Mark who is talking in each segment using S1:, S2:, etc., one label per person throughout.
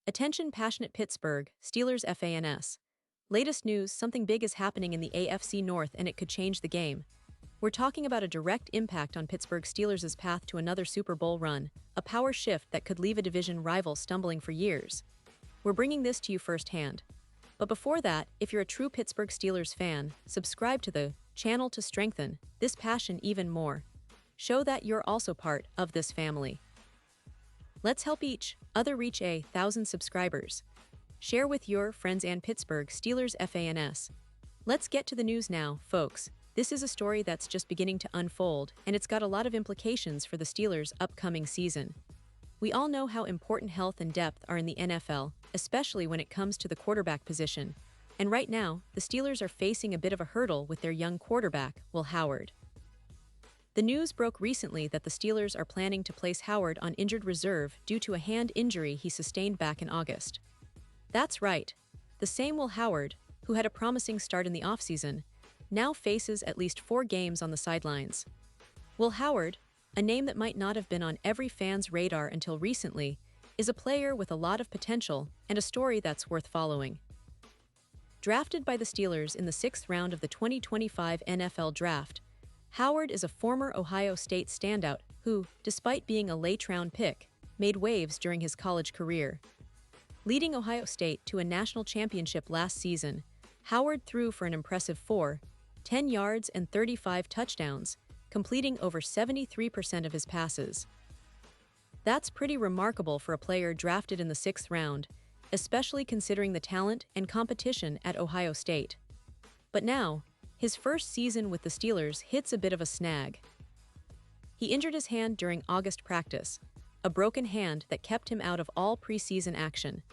S1: Attention passionate Pittsburgh Steelers fans. Latest news, something big is happening in the AFC North and it could change the game. We're talking about a direct impact on Pittsburgh Steelers' path to another Super Bowl run, a power shift that could leave a division rival stumbling for years. We're bringing this to you firsthand. But before that, if you're a true Pittsburgh Steelers fan, subscribe to the channel to strengthen this passion even more. Show that you're also part of this family. Let's help each other reach 1,000 subscribers. Share with your friends and Pittsburgh Steelers fans. Let's get to the news now, folks. This is a story that's just beginning to unfold, and it's got a lot of implications for the Steelers' upcoming season. We all know how important health and depth are in the NFL, especially when it comes to the quarterback position. And right now, the Steelers are facing a bit of a hurdle with their young quarterback, Will Howard. The news broke recently that the Steelers are planning to place Howard on injured reserve due to a hand injury he sustained back in August. That's right. The same Will Howard, who had a promising start in the offseason, now faces at least 4 games on the sidelines. Will Howard, a name that might not have been on every fan's radar until recently, is a player with a lot of potential and a story that's worth following. Drafted by the Steelers in the 6th round of the 2025 NFL Draft, Howard is a former Ohio State standout who, despite being a late-round pick, made waves during his college career. Leading Ohio State to a national championship last season, Howard threw for an impressive 10 yards and 35 touchdowns, completing over 73% of his passes. That's pretty remarkable for a player drafted in the 6th round, especially considering the talent and competition at Ohio State. But now, his first season with the Steelers hits a bit of a snag. He injured his hand during August practice, a broken hand that kept him out of all preseason action.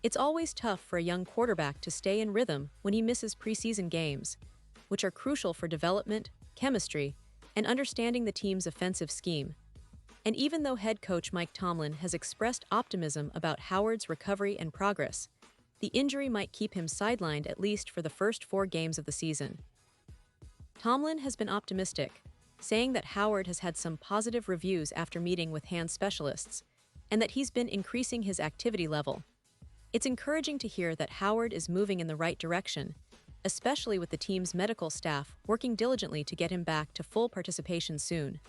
S1: It's always tough for a young quarterback to stay in rhythm when he misses preseason games, which are crucial for development, chemistry, and understanding the team's offensive scheme. And even though head coach Mike Tomlin has expressed optimism about Howard's recovery and progress, the injury might keep him sidelined at least for the first 4 games of the season. Tomlin has been optimistic, saying that Howard has had some positive reviews after meeting with hand specialists, and that he's been increasing his activity level. It's encouraging to hear that Howard is moving in the right direction, especially with the team's medical staff working diligently to get him back to full participation soon.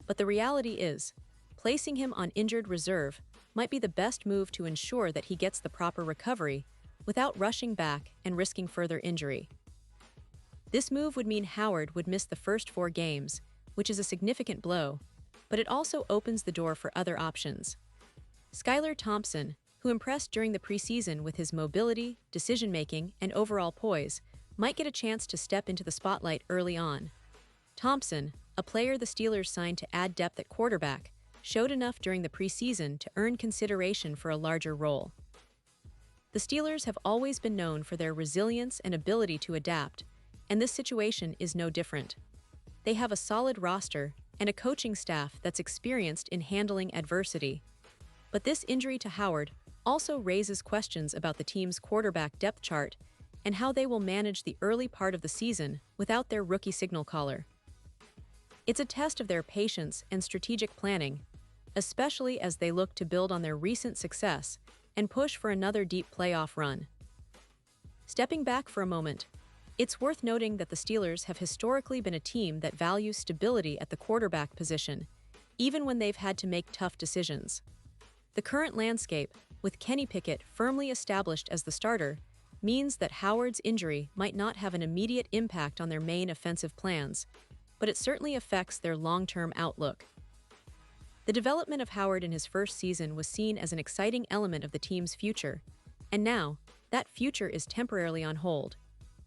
S1: But the reality is, placing him on injured reserve might be the best move to ensure that he gets the proper recovery without rushing back and risking further injury. This move would mean Howard would miss the first 4 games, which is a significant blow, but it also opens the door for other options. Skylar Thompson, who impressed during the preseason with his mobility, decision-making, and overall poise, might get a chance to step into the spotlight early on. Thompson, a player the Steelers signed to add depth at quarterback, showed enough during the preseason to earn consideration for a larger role. The Steelers have always been known for their resilience and ability to adapt, and this situation is no different. They have a solid roster and a coaching staff that's experienced in handling adversity. But this injury to Howard also raises questions about the team's quarterback depth chart and how they will manage the early part of the season without their rookie signal caller. It's a test of their patience and strategic planning, especially as they look to build on their recent success and push for another deep playoff run. Stepping back for a moment, it's worth noting that the Steelers have historically been a team that values stability at the quarterback position, even when they've had to make tough decisions. The current landscape, with Kenny Pickett firmly established as the starter, means that Howard's injury might not have an immediate impact on their main offensive plans, but it certainly affects their long-term outlook. The development of Howard in his first season was seen as an exciting element of the team's future, and now, that future is temporarily on hold.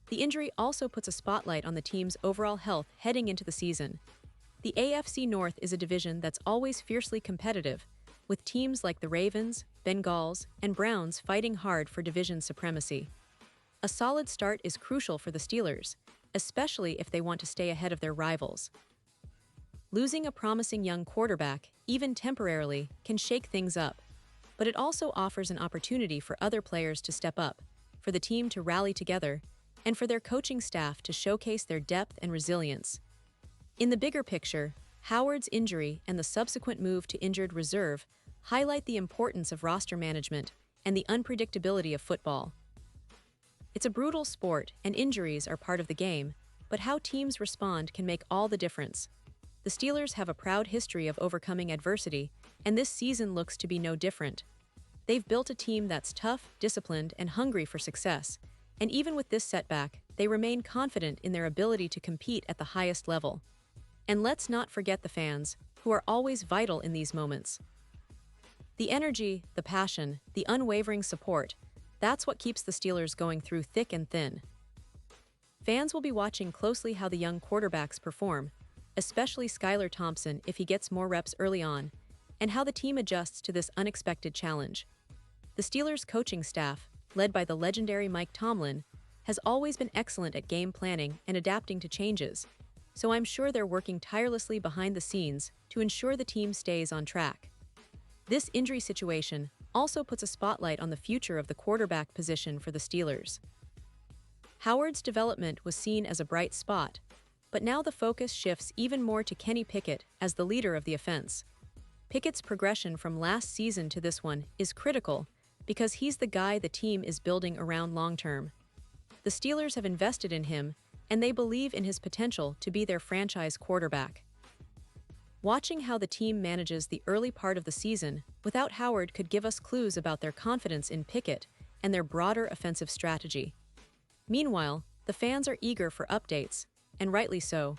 S1: The injury also puts a spotlight on the team's overall health heading into the season. The AFC North is a division that's always fiercely competitive, with teams like the Ravens, Bengals, and Browns fighting hard for division supremacy. A solid start is crucial for the Steelers, especially if they want to stay ahead of their rivals. Losing a promising young quarterback, even temporarily, can shake things up, but it also offers an opportunity for other players to step up, for the team to rally together, and for their coaching staff to showcase their depth and resilience. In the bigger picture, Howard's injury and the subsequent move to injured reserve highlight the importance of roster management and the unpredictability of football. It's a brutal sport, and injuries are part of the game, but how teams respond can make all the difference. The Steelers have a proud history of overcoming adversity, and this season looks to be no different. They've built a team that's tough, disciplined, and hungry for success, and even with this setback, they remain confident in their ability to compete at the highest level. And let's not forget the fans, who are always vital in these moments. The energy, the passion, the unwavering support, that's what keeps the Steelers going through thick and thin. Fans will be watching closely how the young quarterbacks perform, especially Skylar Thompson if he gets more reps early on, and how the team adjusts to this unexpected challenge. The Steelers' coaching staff, led by the legendary Mike Tomlin, has always been excellent at game planning and adapting to changes, so I'm sure they're working tirelessly behind the scenes to ensure the team stays on track. This injury situation also puts a spotlight on the future of the quarterback position for the Steelers. Howard's development was seen as a bright spot, but now the focus shifts even more to Kenny Pickett as the leader of the offense. Pickett's progression from last season to this one is critical because he's the guy the team is building around long-term. The Steelers have invested in him, and they believe in his potential to be their franchise quarterback. Watching how the team manages the early part of the season without Howard could give us clues about their confidence in Pickett and their broader offensive strategy. Meanwhile, the fans are eager for updates, and rightly so.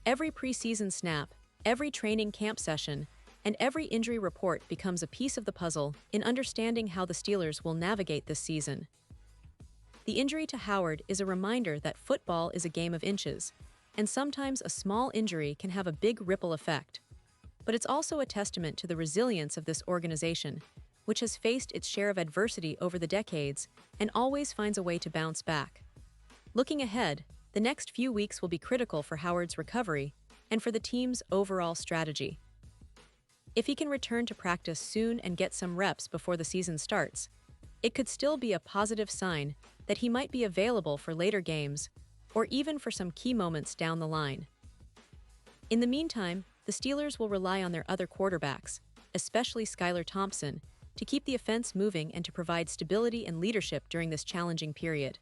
S1: Every preseason snap, every training camp session, and every injury report becomes a piece of the puzzle in understanding how the Steelers will navigate this season. The injury to Howard is a reminder that football is a game of inches, and sometimes a small injury can have a big ripple effect. But it's also a testament to the resilience of this organization, which has faced its share of adversity over the decades and always finds a way to bounce back. Looking ahead, the next few weeks will be critical for Howard's recovery and for the team's overall strategy. If he can return to practice soon and get some reps before the season starts, it could still be a positive sign that he might be available for later games or even for some key moments down the line. In the meantime, the Steelers will rely on their other quarterbacks, especially Skylar Thompson, to keep the offense moving and to provide stability and leadership during this challenging period.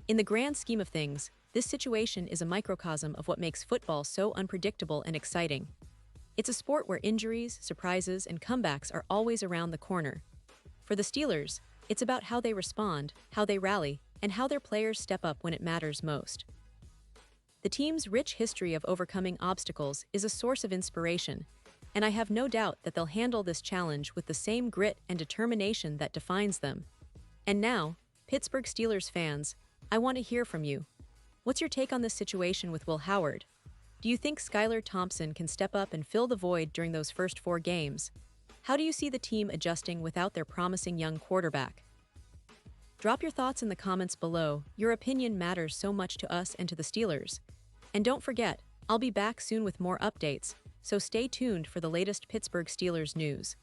S1: In the grand scheme of things, this situation is a microcosm of what makes football so unpredictable and exciting. It's a sport where injuries, surprises, and comebacks are always around the corner. For the Steelers, it's about how they respond, how they rally, and how their players step up when it matters most. The team's rich history of overcoming obstacles is a source of inspiration, and I have no doubt that they'll handle this challenge with the same grit and determination that defines them. And now, Pittsburgh Steelers fans, I want to hear from you. What's your take on this situation with Will Howard? Do you think Skylar Thompson can step up and fill the void during those first 4 games? How do you see the team adjusting without their promising young quarterback? Drop your thoughts in the comments below. Your opinion matters so much to us and to the Steelers. And don't forget, I'll be back soon with more updates, so stay tuned for the latest Pittsburgh Steelers news.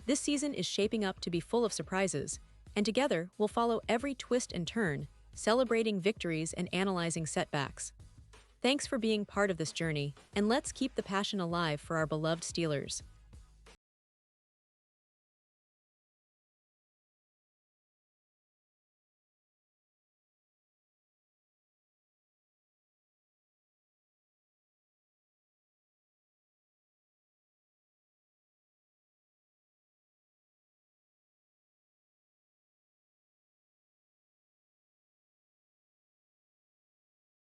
S1: This season is shaping up to be full of surprises, and together we'll follow every twist and turn, celebrating victories and analyzing setbacks. Thanks for being part of this journey, and let's keep the passion alive for our beloved Steelers.